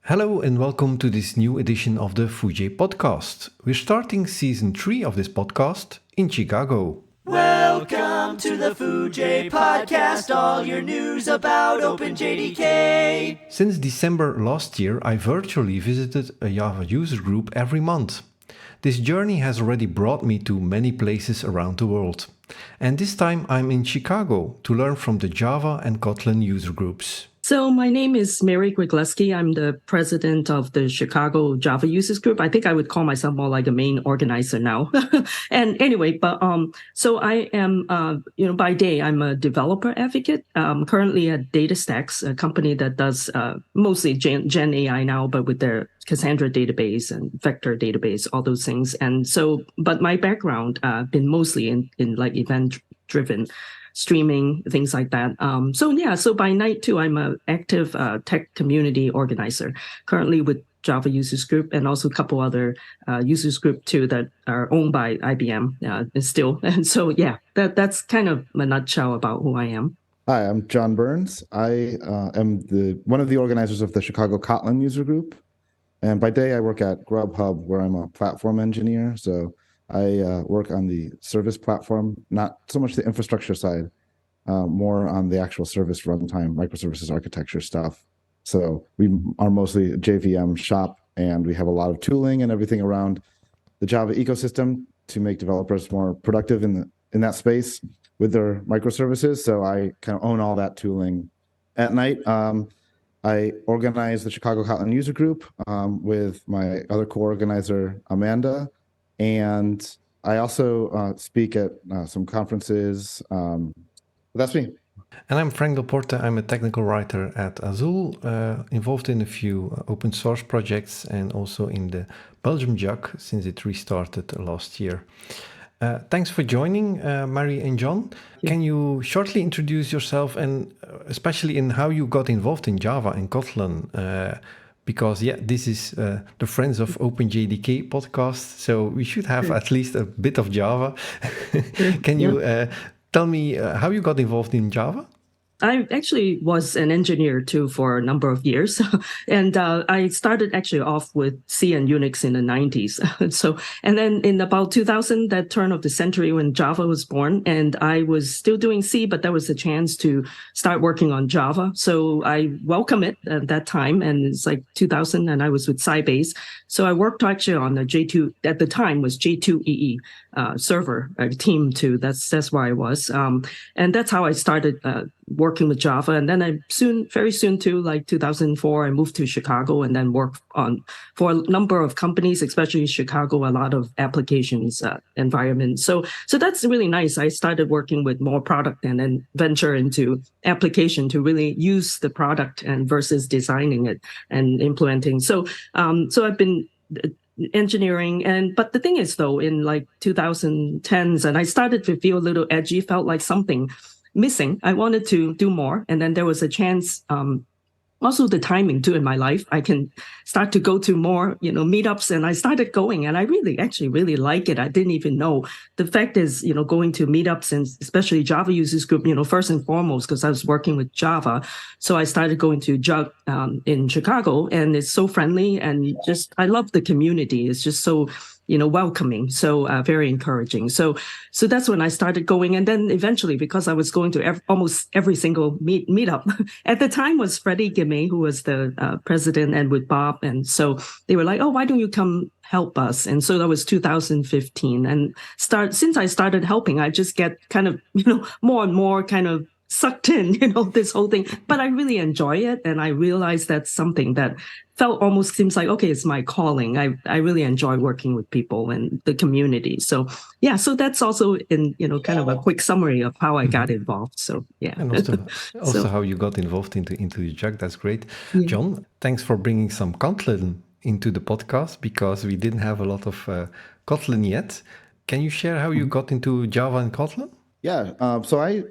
Hello and welcome to this new edition of the Foojay Podcast. We're starting season 3 of this podcast in Chicago. Welcome to the Foojay Podcast, all your news about OpenJDK. Since December last year, I virtually visited a Java user group every month. This journey has already brought me to many places around the world. And this time I'm in Chicago to learn from the Java and Kotlin user groups. So my name is Grygleski. I'm the president of the Chicago Java Users Group. I think I would call myself more like a main organizer now. And anyway, so I am, by day, I'm a developer advocate. Currently at DataStax, a company that does mostly Gen AI now, but with their Cassandra database and vector database, all those things. And so, but my background been mostly in like event-driven streaming, things like that. So by night too, I'm an active tech community organizer, currently with Java Users Group and also a couple other users group too that are owned by IBM still. And so, that's kind of a nutshell about who I am. Hi, I'm John Burns. I am one of the organizers of the Chicago Kotlin user group. And by day, I work at Grubhub, where I'm a platform engineer. So I work on the service platform, not so much the infrastructure side, more on the actual service runtime, microservices architecture stuff. So we are mostly a JVM shop, and we have a lot of tooling and everything around the Java ecosystem to make developers more productive in that space with their microservices. So I kind of own all that tooling. At night, I organize the Chicago Kotlin user group with my other co-organizer, Amanda. And I also speak at some conferences. That's me. And I'm Frank Delporte. I'm a technical writer at Azul, involved in a few open source projects and also in the Belgium JUG since it restarted last year. Thanks for joining, Mary and John. Can you shortly introduce yourself and especially in how you got involved in Java and Kotlin? Because, this is the Friends of OpenJDK podcast, so we should have at least a bit of Java. Can you tell me how you got involved in Java? I actually was an engineer too for a number of years. And I started actually off with C and Unix in the 90s. And then in about 2000, that turn of the century when Java was born, and I was still doing C, but there was a chance to start working on Java. So I welcome it at that time. And it's like 2000 and I was with Sybase. So I worked actually on the J2, at the time was J2EE server team too. That's where I was. And that's how I started working with Java. And then very soon too, like 2004, I moved to Chicago and then worked for a number of companies, especially Chicago, a lot of applications environments. So that's really nice. I started working with more product and then venture into application to really use the product and versus designing it and implementing. So I've been engineering, but the thing is though, in like 2010s, and I started to feel a little edgy, felt like something missing. I wanted to do more. And then there was a chance, also the timing too in my life, I can start to go to more, meetups, and I started going, and I really like it. I didn't even know. The fact is, going to meetups and especially Java users group, first and foremost, because I was working with Java. So I started going to JUG in Chicago, and it's so friendly, and I love the community. It's just so welcoming, so very encouraging. So that's when I started going. And then eventually, because I was going to almost every single meetup, at the time was Freddie Gimme, who was the president, and with Bob. And so they were like, oh, why don't you come help us? And so that was 2015. And since I started helping, I just get kind of, more and more kind of sucked in, this whole thing. But I really enjoy it. And I realized that's something that almost seems like, okay, it's my calling. I really enjoy working with people and the community. So that's also in, kind of a quick summary of how I got involved. So, yeah. And also how you got involved into the JUG. That's great. Yeah. John, thanks for bringing some Kotlin into the podcast because we didn't have a lot of Kotlin yet. Can you share how you got into Java and Kotlin? Yeah. So I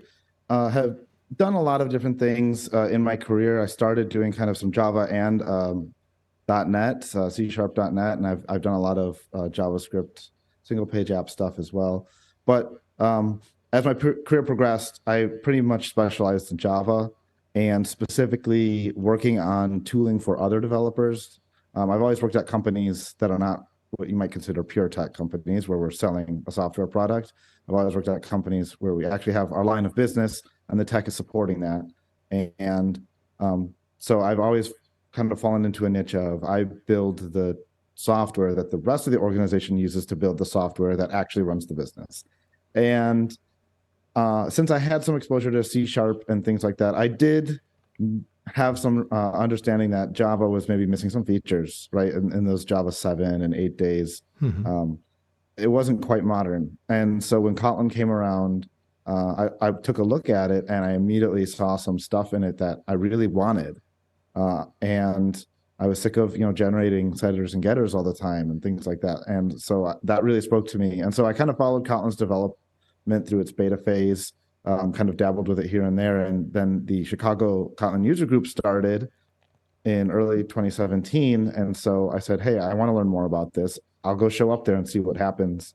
have done a lot of different things in my career. I started doing kind of some Java and .NET, C#.NET, and I've done a lot of JavaScript single page app stuff as well. But as my career progressed, I pretty much specialized in Java. and specifically working on tooling for other developers. I've always worked at companies that are not what you might consider pure tech companies where we're selling a software product. I've always worked at companies where we actually have our line of business and the tech is supporting that. And so I've always kind of fallen into a niche of I build the software that the rest of the organization uses to build the software that actually runs the business. And since I had some exposure to C# and things like that, I did have some understanding that Java was maybe missing some features, right? In those Java 7 and 8 days. It wasn't quite modern. And so when Kotlin came around, I took a look at it and I immediately saw some stuff in it that I really wanted. And I was sick of, generating setters and getters all the time and things like that. And so that really spoke to me. And so I kind of followed Kotlin's development through its beta phase, kind of dabbled with it here and there. And then the Chicago Kotlin user group started in early 2017. And so I said, hey, I want to learn more about this. I'll go show up there and see what happens.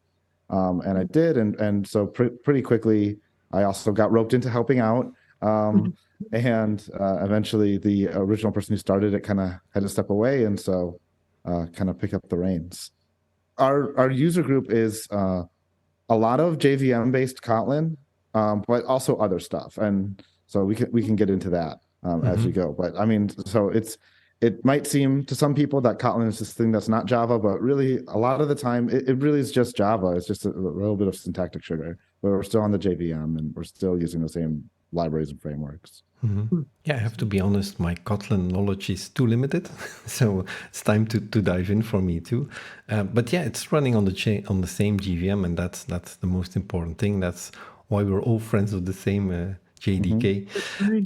And I did. And so pretty quickly, I also got roped into helping out. And eventually the original person who started it kind of had to step away. And so kind of pick up the reins. Our user group is a lot of JVM based Kotlin, but also other stuff. And so we can get into that as we go. But I mean, so it might seem to some people that Kotlin is this thing that's not Java, but really a lot of the time it really is just Java. It's just a little bit of syntactic sugar, but we're still on the JVM and we're still using the same libraries and frameworks. Yeah, I have to be honest, my Kotlin knowledge is too limited, so it's time to dive in for me too. But yeah, it's running on the same JVM, and that's the most important thing. That's why we're all friends of the same JDK.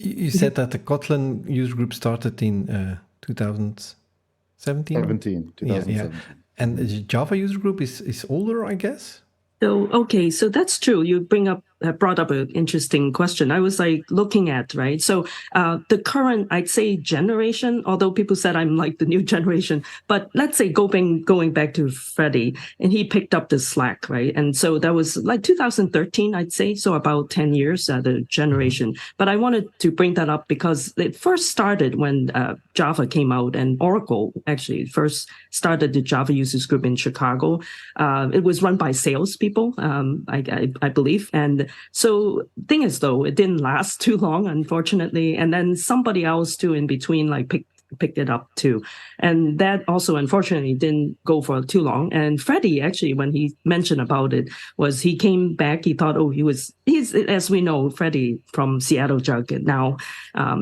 You said that the Kotlin user group started in 2017? 2017. Yeah. And the Java user group is older, I guess? So that's true. You brought up an interesting question. I was looking at, right? So the current, I'd say, generation, although people said I'm like the new generation, but let's say going back to Freddie, and he picked up the slack, right? And so that was like 2013, I'd say, so about 10 years, the generation. But I wanted to bring that up because it first started when Java came out, and Oracle actually first started the Java users group in Chicago. It was run by salespeople. I believe. And so thing is, though, it didn't last too long, unfortunately. And then somebody else too in between picked it up too. And that also, unfortunately, didn't go for too long. And Freddie, actually, when he mentioned about it, was he came back, he thought, he's, as we know, Freddie from Seattle JUG now.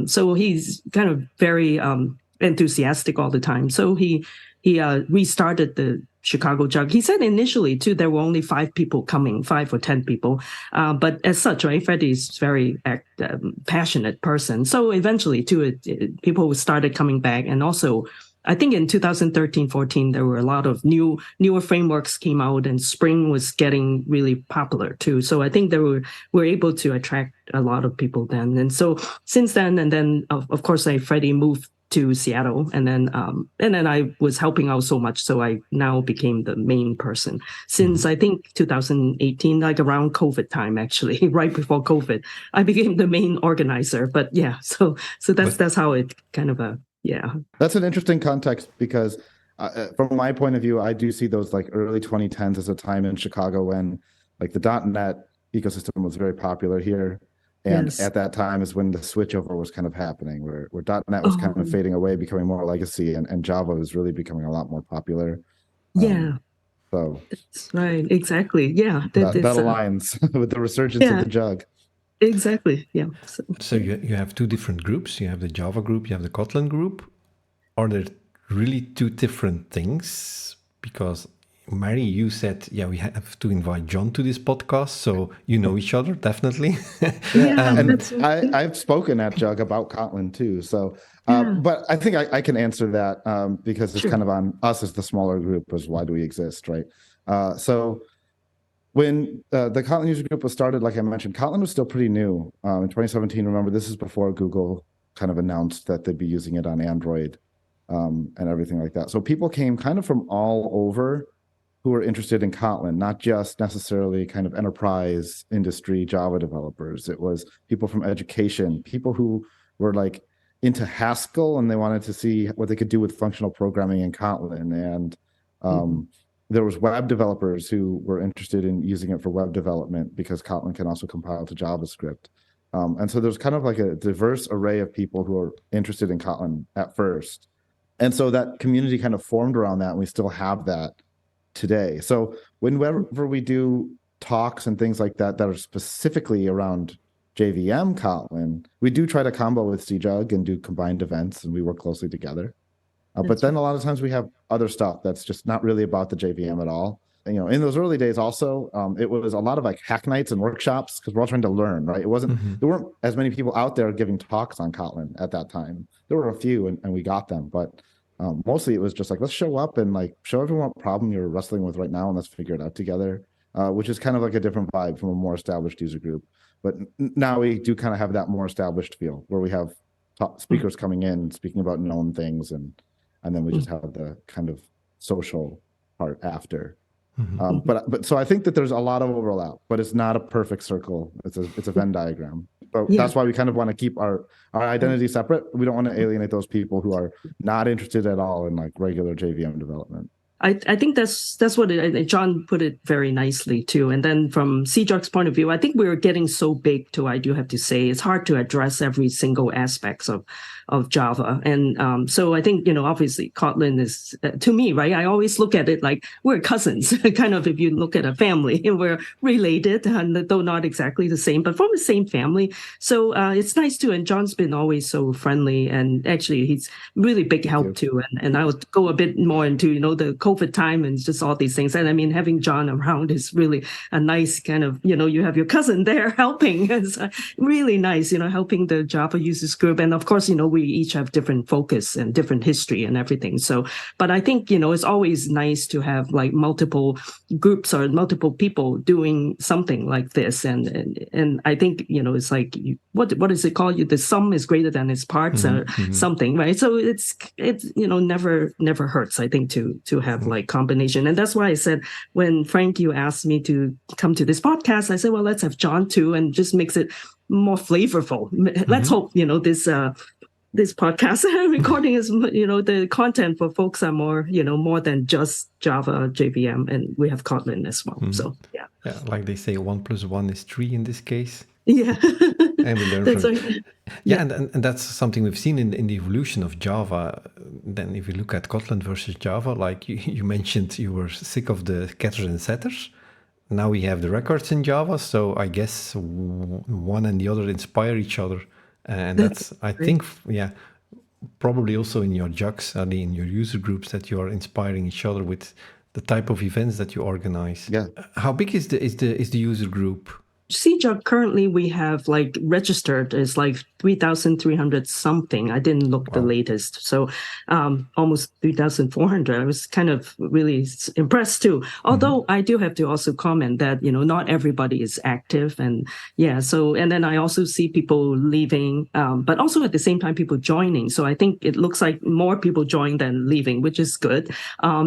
So he's kind of very enthusiastic all the time. So he restarted the Chicago JUG. He said initially, too, there were only 5 people coming, 5 or 10 people. But as such, right, Freddie's very passionate person. So eventually, too, people started coming back. And also, I think in 2013, 14, there were a lot of newer frameworks came out, and Spring was getting really popular, too. So I think they were able to attract a lot of people then. And so since then, and then, of course, Freddie moved to Seattle, and then I was helping out so much, so I now became the main person since I think 2018, like around COVID time, actually, right before COVID, I became the main organizer. But yeah, so that's how it kind of That's an interesting context because from my point of view, I do see those like early 2010s as a time in Chicago when like the .NET ecosystem was very popular here. And at that time is when the switchover was kind of happening, where .NET was kind of fading away, becoming more legacy, and Java was really becoming a lot more popular. So that's right, exactly. Yeah, that aligns with the resurgence of the JUG. Exactly. Yeah. So you have 2 different groups. You have the Java group, you have the Kotlin group. Are there really 2 different things? Because Mary, you said, we have to invite John to this podcast, so you know each other, definitely. And I've spoken at JUG about Kotlin too, so, but I think I can answer that because it's kind of on us as the smaller group, as why do we exist, right? So when the Kotlin user group was started, like I mentioned, Kotlin was still pretty new. In 2017, remember, this is before Google kind of announced that they'd be using it on Android and everything like that. So people came kind of from all over who were interested in Kotlin, not just necessarily kind of enterprise industry Java developers. It was people from education, people who were like into Haskell, and they wanted to see what they could do with functional programming in Kotlin. And there was web developers who were interested in using it for web development because Kotlin can also compile to JavaScript. And so there's kind of like a diverse array of people who are interested in Kotlin at first. And so that community kind of formed around that, and we still have that today. So whenever we do talks and things like that that are specifically around JVM Kotlin, we do try to combo with CJUG and do combined events, and we work closely together. But then a lot of times we have other stuff that's just not really about the JVM at all. And, you know, in those early days also, it was a lot of like hack nights and workshops because we're all trying to learn, right? It wasn't, there weren't as many people out there giving talks on Kotlin at that time. There were a few and we got them, but mostly it was just like, let's show up and like show everyone what problem you're wrestling with right now and let's figure it out together, which is kind of like a different vibe from a more established user group. But now we do kind of have that more established feel where we have speakers coming in, speaking about known things, and then we just have the kind of social part after. But so I think that there's a lot of overlap, but it's not a perfect circle. It's a Venn diagram. But that's why we kind of want to keep our identity separate. We don't want to alienate those people who are not interested at all in like regular JVM development. I think that's what John put it very nicely too. And then from CJUG's point of view, I think we're getting so big too, I do have to say, it's hard to address every single aspects of Java. And so I think, you know, obviously Kotlin is, to me, right, I always look at it like we're cousins, kind of if you look at a family, we're related, and though not exactly the same, but from the same family. So it's nice too. And John's been always so friendly, and actually he's really big help too. And I would go a bit more into, you know, the COVID time and just all these things. And I mean, having John around is really a nice kind of, you know, you have your cousin there helping. It's really nice, you know, helping the Java users group. And of course, you know, we each have different focus and different history and everything. So, but I think, you know, it's always nice to have like multiple groups or multiple people doing something like this. And I think, you know, it's like, what is it called? The sum is greater than its parts or something, right? So it's, you know, never hurts, I think, to have like combination. And that's why I said, when Frank, you asked me to come to this podcast, I said, well, let's have John too, and just makes it more flavorful. Let's hope, you know, this podcast recording is, you know, the content for folks are more, you know, more than just Java, JVM, and we have Kotlin as well. So yeah, like they say, 1 + 1 is 3 in this case. Yeah. And we learn from it. Yeah, and that's something we've seen in the evolution of Java. Then if you look at Kotlin versus Java, like you mentioned, you were sick of the getters and setters. Now we have the records in Java, so I guess one and the other inspire each other. And that's, I think, probably also in your jugs, in your user groups, that you are inspiring each other with the type of events that you organize. Yeah. How big is the user group? CJUG currently we have like registered is like 3,300 something. I didn't look the latest. So almost 3,400. I was kind of really impressed too. Although I do have to also comment that, you know, not everybody is active. And so, and then I also see people leaving, but also at the same time, people joining. So I think it looks like more people join than leaving, which is good.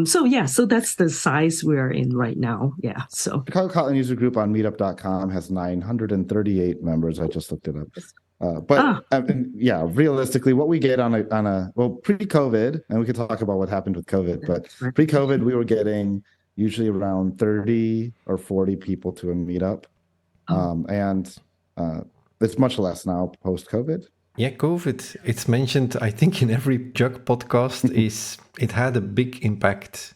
So that's the size we're in right now. Yeah. So Chicago Kotlin user group on meetup.com has 938 members. I just looked it up. Realistically, what we get on a pre-COVID, and we could talk about what happened with COVID, but pre-COVID, we were getting usually around 30 or 40 people to a meetup. And it's much less now post-COVID. Yeah, COVID, it's mentioned, I think, in every JUG podcast, it had a big impact.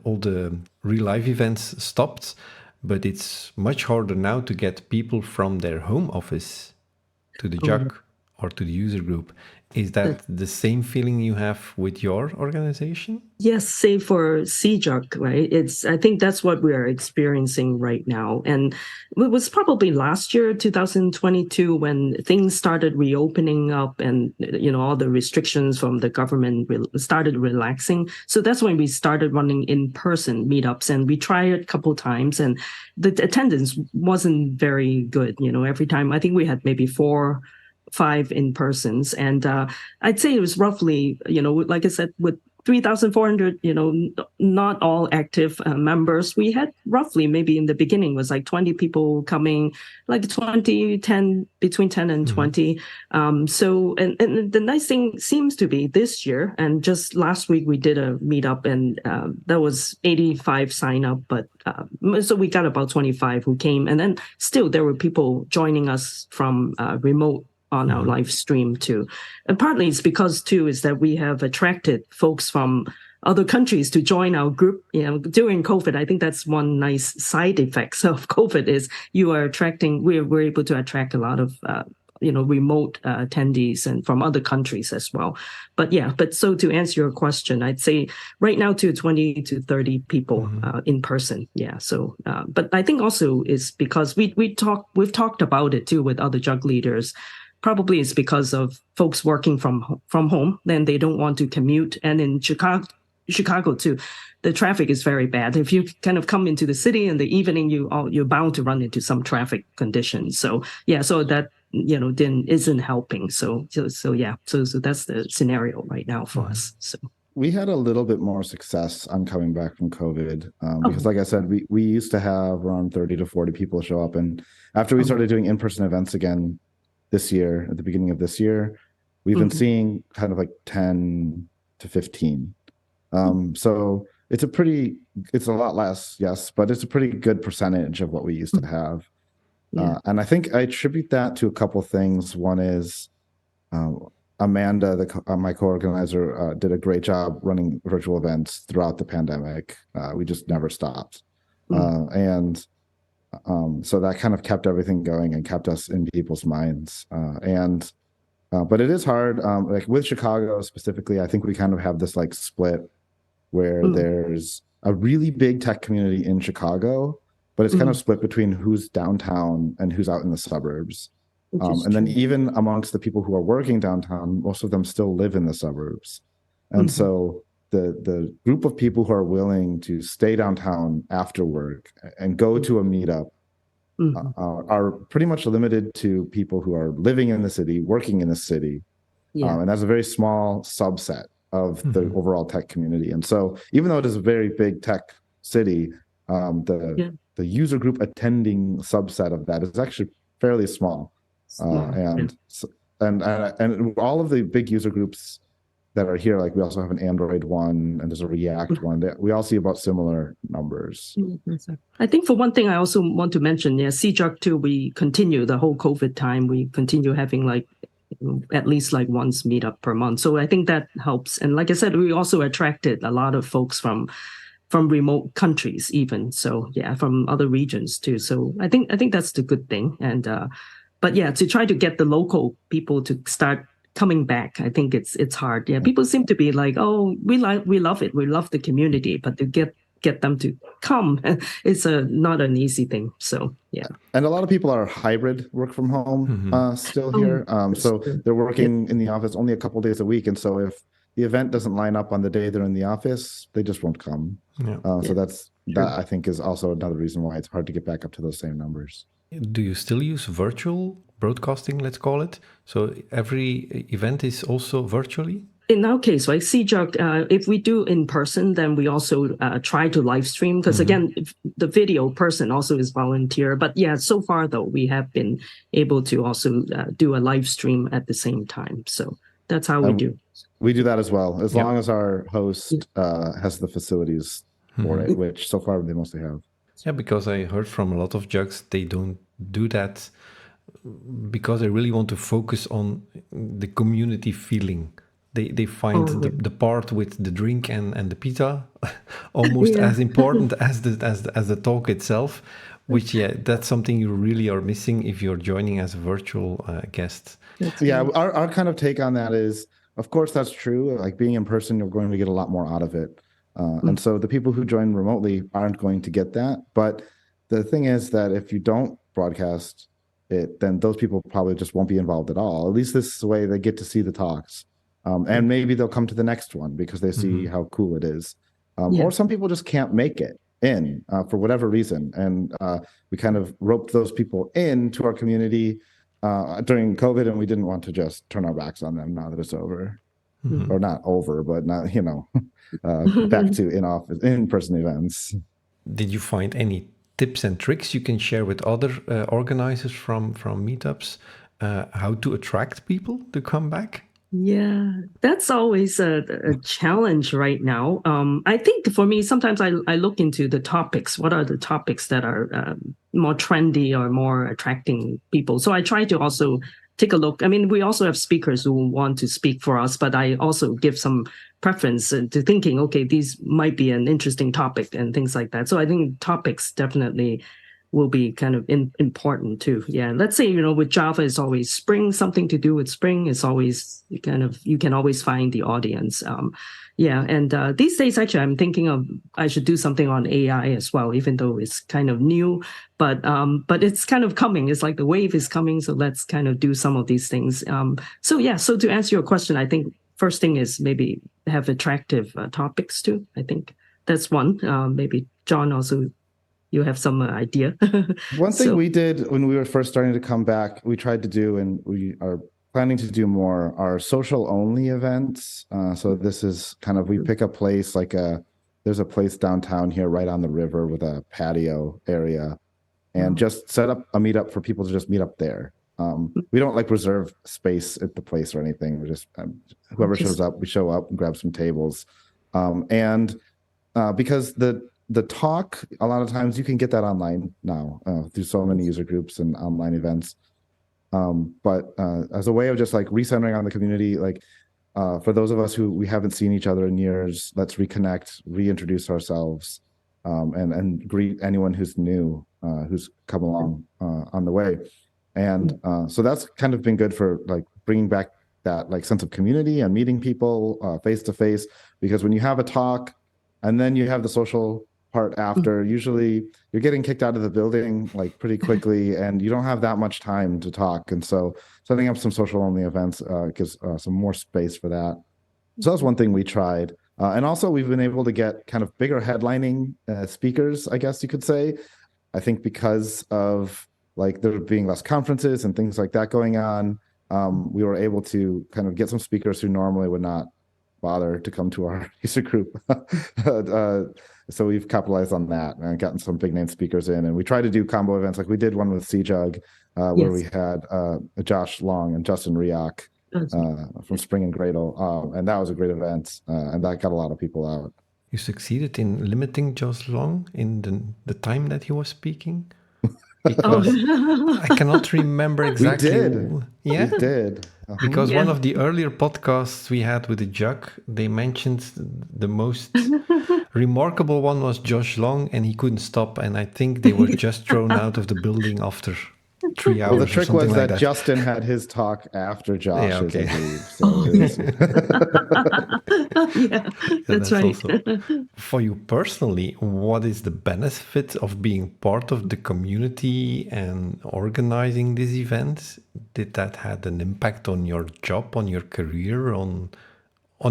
All the real life events stopped. But it's much harder now to get people from their home office to the JUG or to the user group. Is that the same feeling you have with your organization? Yes, save for CJUG, right? I think that's what we are experiencing right now. And it was probably last year, 2022, when things started reopening up and, you know, all the restrictions from the government started relaxing. So that's when we started running in-person meetups, and we tried it a couple times, and the attendance wasn't very good. You know, every time, I think we had maybe 4-5 in-persons. And I'd say it was roughly, you know, like I said, with 3,400, not all active members. We had roughly, maybe in the beginning was like 20 people coming, like 20, 10, between 10 and 20. So, and the nice thing seems to be this year, and just last week we did a meetup, and there was 85 sign up, but so we got about 25 who came, and then still there were people joining us from remote on our live stream too. And partly it's because too is that we have attracted folks from other countries to join our group. During COVID, I think that's one nice side effect of COVID is we're able to attract a lot of remote attendees and from other countries as well. But so to answer your question, I'd say right now to 20 to 30 people in person. Yeah. So, but I think also is because we've talked about it too with other JUG leaders. Probably it's because of folks working from home, then they don't want to commute. And in Chicago too, the traffic is very bad. If you kind of come into the city in the evening, you're bound to run into some traffic conditions. So so that then isn't helping. So that's the scenario right now for us. So we had a little bit more success on coming back from COVID because, like I said, we used to have around 30 to 40 people show up, and after we started doing in-person events again this year, at the beginning of this year, we've been seeing kind of like 10 to 15. So it's a lot less, yes, but it's a pretty good percentage of what we used to have. And I think I attribute that to a couple things. One is Amanda, my co-organizer, did a great job running virtual events throughout the pandemic. We just never stopped. So that kind of kept everything going and kept us in people's minds. But it is hard. Like with Chicago specifically, I think we kind of have this like split where there's a really big tech community in Chicago, but it's kind of split between who's downtown and who's out in the suburbs. And then even amongst the people who are working downtown, most of them still live in the suburbs. And so the group of people who are willing to stay downtown after work and go to a meetup are pretty much limited to people who are living in the city, working in the city. And that's a very small subset of the overall tech community. And so even though it is a very big tech city, the user group attending subset of that is actually fairly small. And all of the big user groups that are here, like we also have an Android one and there's a React one. We all see about similar numbers. I think for one thing, I also want to mention, CJUG too, we continue the whole COVID time. We continue having like at least like once meetup per month. So I think that helps. And like I said, we also attracted a lot of folks from remote countries even. So from other regions too. So I think that's the good thing. And but to try to get the local people to start coming back, I think it's hard. People seem to be like, oh, we love it, we love the community, but to get them to come, it's not an easy thing. So and a lot of people are hybrid work from home still here. So they're working in the office only a couple days a week, and so if the event doesn't line up on the day they're in the office, they just won't come. So that I think is also another reason why it's hard to get back up to those same numbers. Do you still use virtual broadcasting, let's call it? So every event is also virtually? In our case, right, CJUG, if we do in person, then we also try to live stream because again, the video person also is volunteer. But so far though, we have been able to also do a live stream at the same time. So that's how we do. We do that as well, as long as our host has the facilities for it, which so far they mostly have. Yeah, because I heard from a lot of JUGs, they don't do that because they really want to focus on the community feeling. They find the part with the drink and the pizza almost as important as the talk itself, which that's something you really are missing if you're joining as a virtual guest. Our kind of take on that is, of course, that's true. Like being in person, you're going to get a lot more out of it. And so the people who join remotely aren't going to get that. But the thing is that if you don't broadcast it, then those people probably just won't be involved at all. At least this way they get to see the talks. And maybe they'll come to the next one because they see how cool it is. Or some people just can't make it in for whatever reason. And we kind of roped those people into our community during COVID, and we didn't want to just turn our backs on them now that it's over. or not over, but not, back to in-person events. Did you find any tips and tricks you can share with other organizers from meetups, how to attract people to come back? Yeah, that's always a challenge right now. I think for me, sometimes I look into the topics. What are the topics that are more trendy or more attracting people? So I try to also take a look. I mean, we also have speakers who want to speak for us, but I also give some preference to thinking, okay, these might be an interesting topic and things like that. So I think topics definitely will be kind of important too. Yeah, let's say, with Java, it's always Spring, something to do with Spring. It's always you can always find the audience. And these days, actually, I'm thinking of I should do something on AI as well, even though it's kind of new, but it's kind of coming. It's like the wave is coming, so let's kind of do some of these things. So to answer your question, I think first thing is maybe have attractive topics too. I think that's one. Maybe John also, you have some idea. One thing we did when we were first starting to come back, we tried to do, and we are planning to do more, are social only events. So this is kind of, we pick a place there's a place downtown here right on the river with a patio area, and just set up a meetup for people to just meet up there. We don't reserve space at the place or anything. We're just, whoever shows up, we show up and grab some tables. Because the talk, a lot of times you can get that online now through so many user groups and online events. But as a way of just recentering on the community, for those of us who we haven't seen each other in years, let's reconnect, reintroduce ourselves, and greet anyone who's new, who's come along on the way. And so that's kind of been good for bringing back that sense of community and meeting people face to face, because when you have a talk and then you have the social part after, usually you're getting kicked out of the building pretty quickly, and you don't have that much time to talk. And so setting up some social only events gives some more space for that. So that's one thing we tried. And also we've been able to get kind of bigger headlining speakers, I guess you could say. I think because of there being less conferences and things like that going on, we were able to kind of get some speakers who normally would not bother to come to our user group. So we've capitalized on that and gotten some big name speakers in. And we try to do combo events. We did one with CJUG where we had Josh Long and Justin Riak from Spring and Gradle. And that was a great event. And that got a lot of people out. You succeeded in limiting Josh Long in the time that he was speaking? Because I cannot remember exactly. We did. Yeah? We did. Because one of the earlier podcasts we had with the JUG, they mentioned the most remarkable one was Josh Long, and he couldn't stop. And I think they were just thrown out of the building after 3 hours. Well, the trick was that that Justin had his talk after Josh. Yeah, okay. That's right. Also, for you personally, what is the benefit of being part of the community and organizing these events? Did that have an impact on your job, on your career, on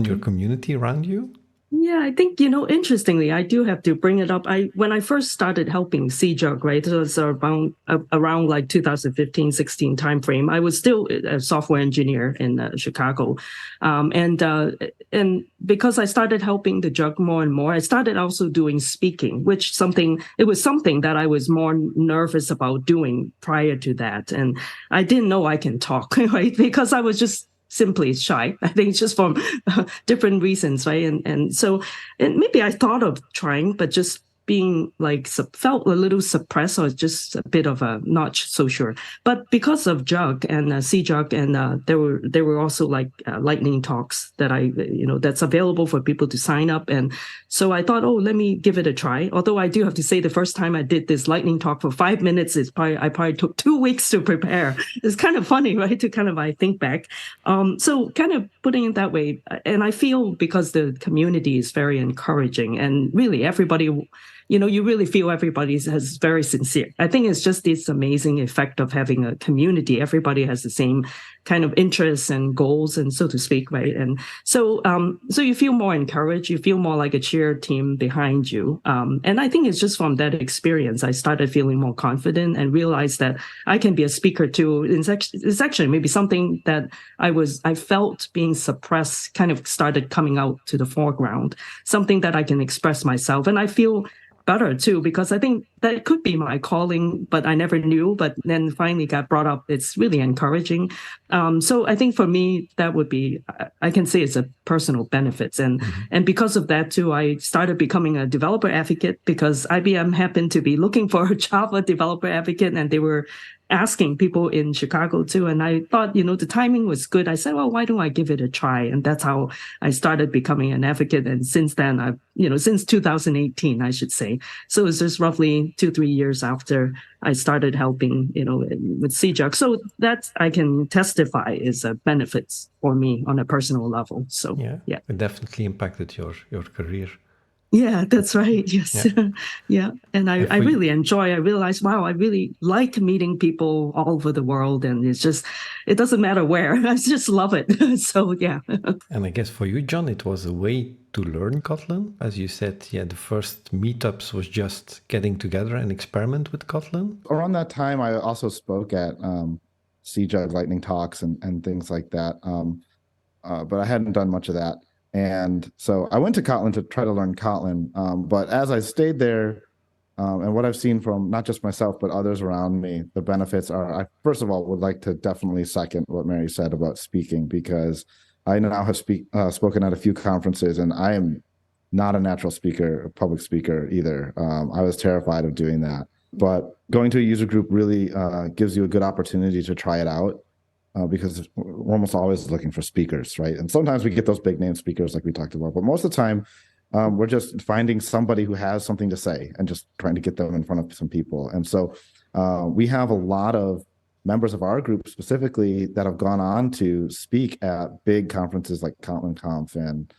your community around you? Yeah, I think, interestingly, I do have to bring it up. When I first started helping CJUG, right, it was around 2015-16 timeframe. I was still a software engineer in Chicago. And because I started helping the JUG more and more, I started also doing speaking, it was something that I was more nervous about doing prior to that. And I didn't know I can talk, right, because I was just simply shy. I think it's just from different reasons, right? And so maybe I thought of trying, but just being felt a little suppressed, or just a bit of a not so sure. But because of JUG and CJUG, and there were also lightning talks that that's available for people to sign up. And so I thought, let me give it a try. Although I do have to say, the first time I did this lightning talk for 5 minutes, I probably took 2 weeks to prepare. It's kind of funny, right? To I think back. So kind of putting it that way. And I feel because the community is very encouraging, and really everybody, you really feel everybody is very sincere. I think it's just this amazing effect of having a community. Everybody has the same kind of interests and goals, and so to speak, right? And so you feel more encouraged, you feel more like a cheer team behind you. And I think it's just from that experience, I started feeling more confident and realized that I can be a speaker too. It's actually maybe something that I felt being suppressed kind of started coming out to the foreground, something that I can express myself. And I feel better too, because I think that could be my calling, but I never knew, but then finally got brought up. It's really encouraging. So I think for me, that would be, I can say it's a personal benefits. And because of that too, I started becoming a developer advocate because IBM happened to be looking for a Java developer advocate, and they were asking people in Chicago too. And I thought, the timing was good. I said, well, why don't I give it a try? And that's how I started becoming an advocate. And since then, since 2018, I should say. So it's just roughly 2-3 years after I started helping, with CJUG. So that I can testify is a benefits for me on a personal level. So yeah. It definitely impacted your career. Yeah, that's right. Yes. Yeah. And I really I realized, wow, I really like meeting people all over the world. And it doesn't matter where. I just love it. So, yeah. And I guess for you, John, it was a way to learn Kotlin. As you said, the first meetups was just getting together and experiment with Kotlin. Around that time, I also spoke at CJUG Lightning Talks and things like that. But I hadn't done much of that. And so I went to Kotlin to try to learn Kotlin. But as I stayed there, and what I've seen from not just myself, but others around me, the benefits are, I first of all would like to definitely second what Mary said about speaking, because I now have spoken at a few conferences, and I am not a natural speaker, a public speaker either. I was terrified of doing that. But going to a user group really gives you a good opportunity to try it out. Because we're almost always looking for speakers, right? And sometimes we get those big name speakers like we talked about, but most of the time we're just finding somebody who has something to say and just trying to get them in front of some people. And so we have a lot of members of our group specifically that have gone on to speak at big conferences like Kotlin Conf and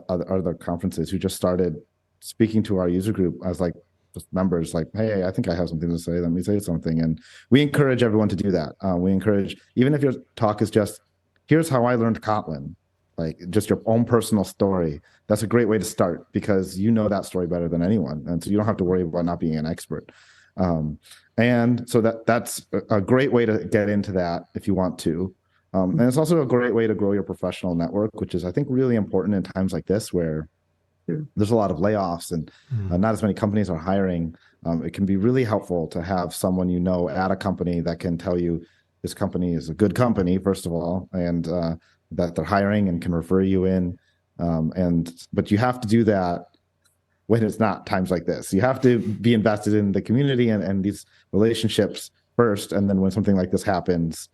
other conferences, who just started speaking to our user group as like just members, like, hey, I think I have something to say. Let me say something. And we encourage everyone to do that. We encourage, even if your talk is just, here's how I learned Kotlin, like just your own personal story. That's a great way to start, because you know that story better than anyone. And so you don't have to worry about not being an expert. And so that's a great way to get into that if you want to. And it's also a great way to grow your professional network, which is, I think, really important in times like this, where there's a lot of layoffs and not as many companies are hiring. It can be really helpful to have someone at a company that can tell you this company is a good company, first of all, and that they're hiring and can refer you in. But you have to do that when it's not times like this. You have to be invested in the community and these relationships first, and then when something like this happens,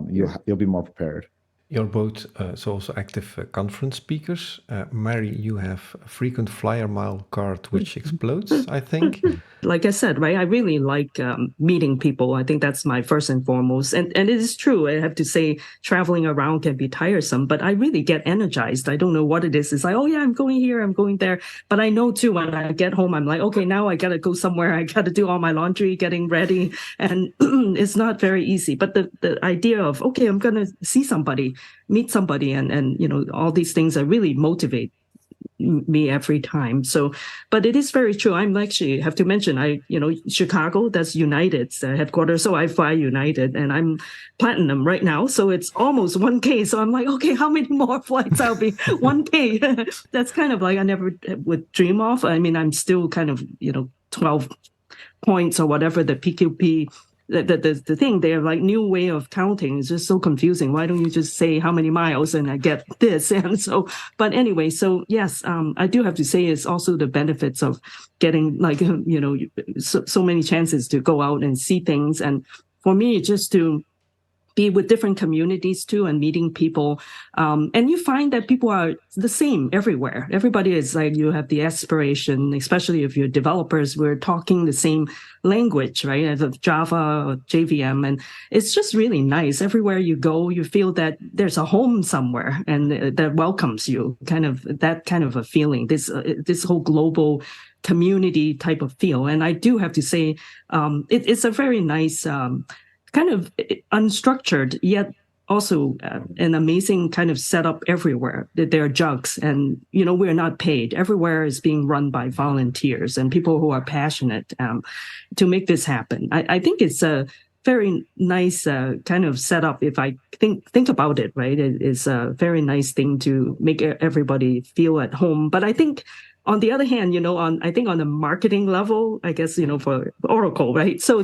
you'll be more prepared. You're both also active conference speakers. Mary, you have a frequent flyer mile card which explodes, I think. Like I said, right, I really like meeting people. I think that's my first and foremost. And it is true. I have to say, traveling around can be tiresome, but I really get energized. I don't know what it is. It's like, oh yeah, I'm going here, I'm going there. But I know too, when I get home, I'm like, okay, now I got to go somewhere. I got to do all my laundry, getting ready. And it's not very easy. But the idea of, okay, I'm going to see somebody, meet somebody, and all these things really motivate me every time. So, but it is very true. I'm actually have to mention, Chicago, that's United's headquarters. So I fly United, and I'm platinum right now. So it's almost 1K. So I'm like, okay, how many more flights I'll be 1K? That's kind of like I never would dream of. I mean, I'm still kind of, 12 points or whatever the PQP. The thing, they're like new way of counting is just so confusing. Why don't you just say how many miles and I get this? And so, but anyway, so yes, I do have to say it's also the benefits of getting so many chances to go out and see things. And for me, just to be with different communities too and meeting people. And you find that people are the same everywhere. Everybody is like, you have the aspiration, especially if you're developers, we're talking the same language, right? As of Java or JVM. And it's just really nice. Everywhere you go, you feel that there's a home somewhere and that welcomes you, kind of a feeling, this whole global community type of feel. And I do have to say, it's a very nice, kind of unstructured, yet also an amazing kind of setup everywhere. There are jugs, and we're not paid. Everywhere is being run by volunteers and people who are passionate to make this happen. I think it's a very nice kind of setup. If I think about it, right, it is a very nice thing to make everybody feel at home. But I think, on the other hand, I think on the marketing level, I guess, for Oracle, right? So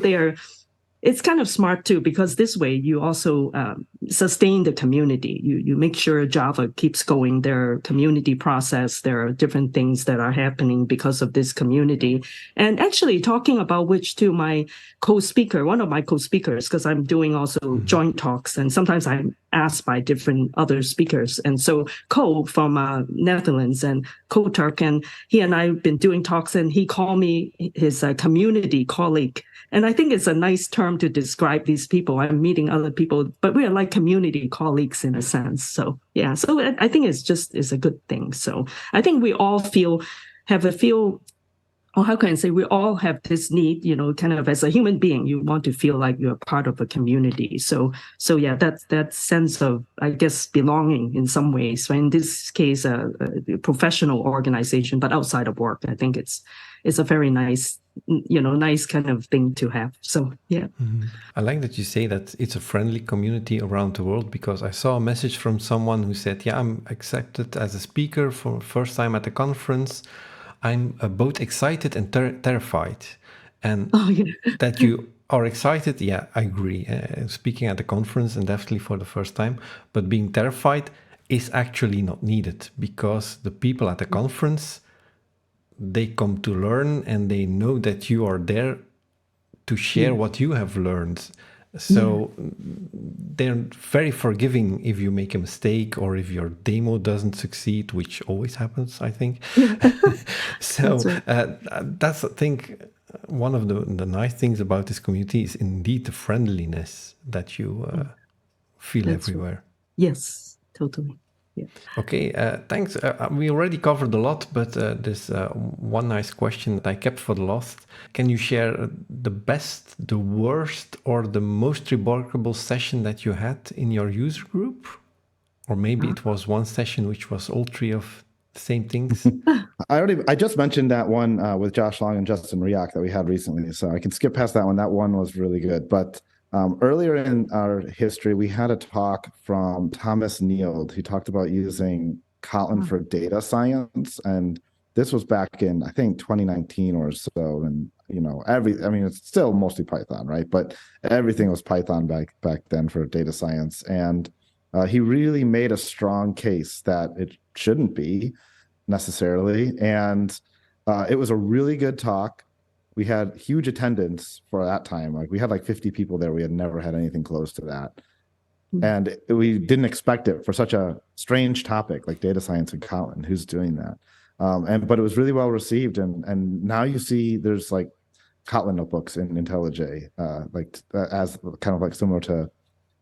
it's kind of smart too, because this way you also sustain the community. You make sure Java keeps going. There are community process. There are different things that are happening because of this community. And actually, talking about which, to my co-speaker, one of my co-speakers, because I'm doing also joint talks, and sometimes I'm asked by different other speakers. And so Ko from Netherlands and Ko Turk, and he and I have been doing talks, and he called me his community colleague. And I think it's a nice term to describe these people. I'm meeting other people, but we are like community colleagues in a sense. So yeah, so I think it's a good thing. So I think we all or how can I say, we all have this need, kind of as a human being, you want to feel like you're part of a community. So yeah, that sense of, I guess, belonging in some ways. So in this case, a professional organization, but outside of work, I think it's a very nice, nice kind of thing to have. So yeah. I like that you say that it's a friendly community around the world, because I saw a message from someone who said, yeah, I'm accepted as a speaker for the first time at the conference. I'm both excited and terrified. And that you are excited, yeah, I agree. Speaking at the conference, and definitely for the first time, but being terrified is actually not needed, because the people at the conference, they come to learn, and they know that you are there to share what you have learned. So they're very forgiving if you make a mistake or if your demo doesn't succeed, which always happens, I think. So that's, I think, one of the nice things about this community is indeed the friendliness that you feel everywhere. Right. Yes, totally. Yeah. Okay, thanks. We already covered a lot, but there's one nice question that I kept for the last. Can you share the best, the worst, or the most remarkable session that you had in your user group? Or maybe it was one session which was all three of the same things? I just mentioned that one with Josh Long and Justin Riak that we had recently, so I can skip past that one. That one was really good. But earlier in our history, we had a talk from Thomas Neild, who talked about using Kotlin for data science. And this was back in, I think, 2019 or so. And, it's still mostly Python, right? But everything was Python back then for data science. And he really made a strong case that it shouldn't be necessarily. And it was a really good talk. We had huge attendance for that time. Like, we had like 50 people there. We had never had anything close to that. And we didn't expect it for such a strange topic like data science and Kotlin. Who's doing that? But it was really well received. And now you see there's like Kotlin notebooks in IntelliJ, as kind of like similar to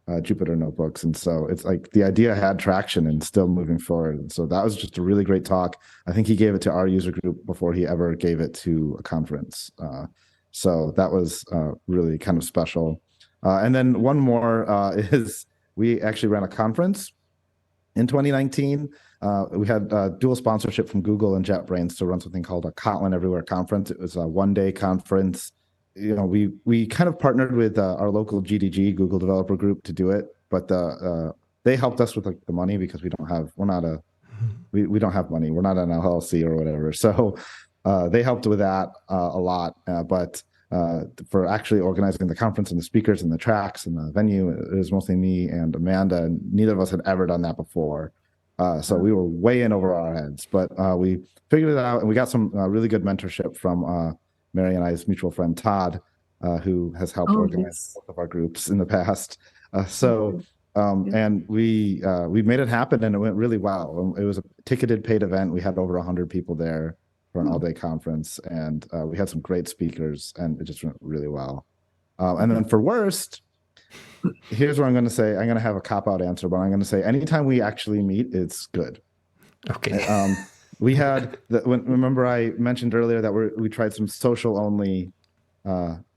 Jupyter notebooks. And so it's like the idea had traction and still moving forward. And so that was just a really great talk. I think he gave it to our user group before he ever gave it to a conference. So that was really kind of special. And then one more is we actually ran a conference in 2019. We had dual sponsorship from Google and JetBrains to run something called a Kotlin Everywhere conference. It was a one-day conference. We kind of partnered with our local GDG, Google Developer Group, to do it, but they helped us with the money, because we don't have money. We're not an LLC or whatever. So they helped with that a lot. But for actually organizing the conference and the speakers and the tracks and the venue, it was mostly me and Amanda, and neither of us had ever done that before. So we were way in over our heads, but we figured it out, and we got some really good mentorship from Mary and I's mutual friend Todd, who has helped organize both of our groups in the past. And we made it happen, and it went really well. It was a ticketed paid event. We had over 100 people there for an all-day conference, and we had some great speakers, and it just went really well. And then for worst, here's what I'm going to say. I'm going to have a cop-out answer, but I'm going to say anytime we actually meet, it's good. Okay. We had remember I mentioned earlier that we tried some social only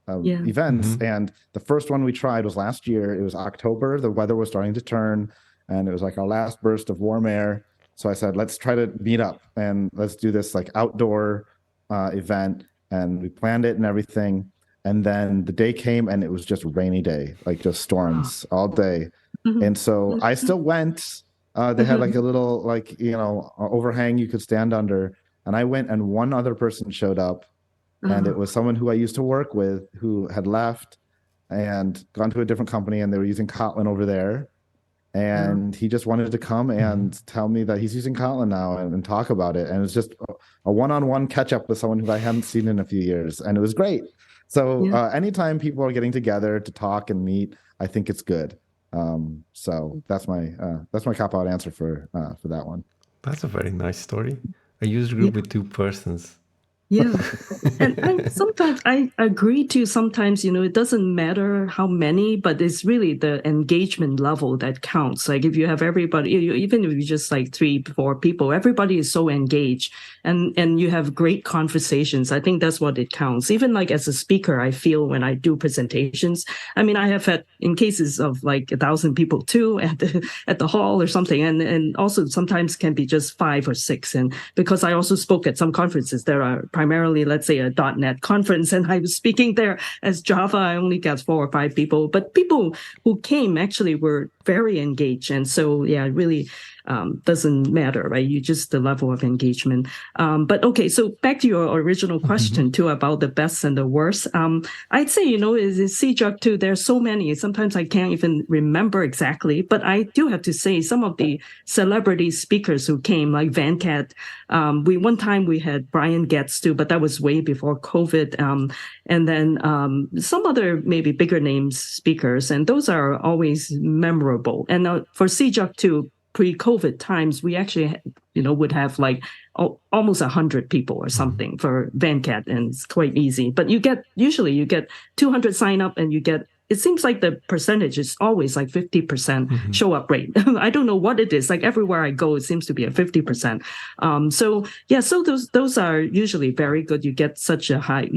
events. And the first one we tried was last year. It was October. The weather was starting to turn, and it was like our last burst of warm air. So I said, let's try to meet up and let's do this like outdoor event. And we planned it and everything. And then the day came and it was just rainy day, like just storms all day. And so I still went. They had like a little like, overhang you could stand under. And I went, and one other person showed up, and it was someone who I used to work with who had left and gone to a different company, and they were using Kotlin over there. And he just wanted to come and tell me that he's using Kotlin now and talk about it. And it was just a one-on-one catch up with someone who I hadn't seen in a few years. And it was great. So anytime people are getting together to talk and meet, I think it's good. So that's my cop-out answer for that one. That's a very nice story. A user group with 2 persons. Yeah. And sometimes I agree too. Sometimes, it doesn't matter how many, but it's really the engagement level that counts. Like if you have everybody, even if you just like 3-4 people, everybody is so engaged and you have great conversations. I think that's what it counts. Even like as a speaker, I feel when I do presentations, I mean, I have had in cases of like 1,000 people too at the hall or something. And also sometimes can be just 5 or 6. And because I also spoke at some conferences that are primarily, let's say, a .NET conference, and I was speaking there as Java. I only got 4 or 5 people, but people who came actually were very engaged. And so, yeah, it really doesn't matter, right? You just the level of engagement. But okay, so back to your original question too about the best and the worst. I'd say, is CJUG too. There's so many. Sometimes I can't even remember exactly, but I do have to say some of the celebrity speakers who came, like Venkat. One time we had Brian Getz too, but that was way before COVID. And then some other maybe bigger names speakers, and those are always memorable. And for CJUG too, pre-COVID times, we actually, would have like almost 100 people or something for Venkat, and it's quite easy. But usually you get 200 sign up, and it seems like the percentage is always like 50% show up rate. I don't know what it is. Like everywhere I go, it seems to be a 50%. So those are usually very good. You get such a high,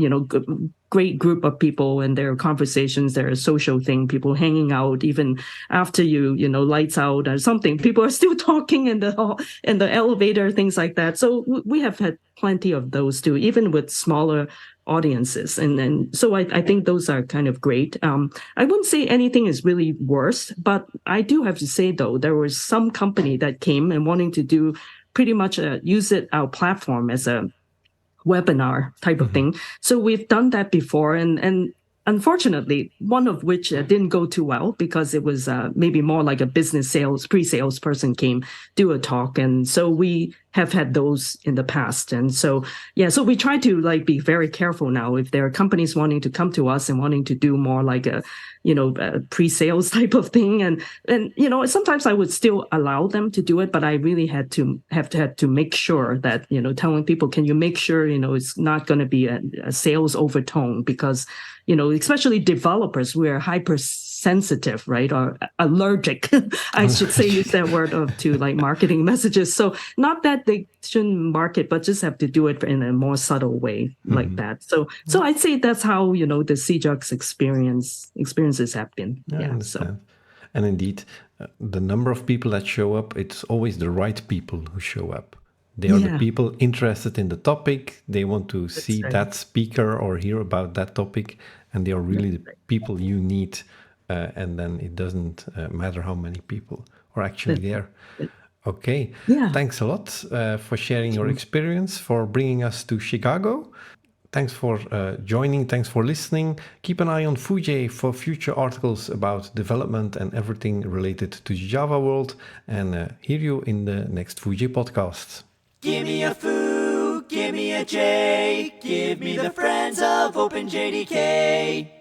great group of people, and their conversations, their social thing, people hanging out, even after lights out or something, people are still talking in the elevator, things like that. So we have had plenty of those too, even with smaller audiences. And so I think those are kind of great. I wouldn't say anything is really worse, but I do have to say though, there was some company that came and wanting to do pretty much use our platform as a webinar type of thing. So we've done that before, and unfortunately, one of which didn't go too well because it was maybe more like a business pre-sales person came do a talk, and so we have had those in the past. And so so we try to like be very careful now if there are companies wanting to come to us and wanting to do more like a pre-sales type of thing, and sometimes I would still allow them to do it, but I really had to make sure that telling people, can you make sure it's not going to be a sales overtone, because especially developers, we're hypersensitive, right, or allergic I should say, use that word to like marketing messages. So not that they shouldn't market, but just have to do it in a more subtle way like that. So I'd say that's how the CJUG's experiences have been. So. And indeed, the number of people that show up, it's always the right people who show up. They are the people interested in the topic. They want to see that speaker or hear about that topic, and they are really the people you need. And then it doesn't matter how many people are actually there. Okay. Yeah. Thanks a lot for sharing your experience, for bringing us to Chicago. Thanks for joining. Thanks for listening. Keep an eye on Foojay for future articles about development and everything related to the Java world. And hear you in the next Foojay podcast. Give me a Foo, give me a J, give me the friends of OpenJDK.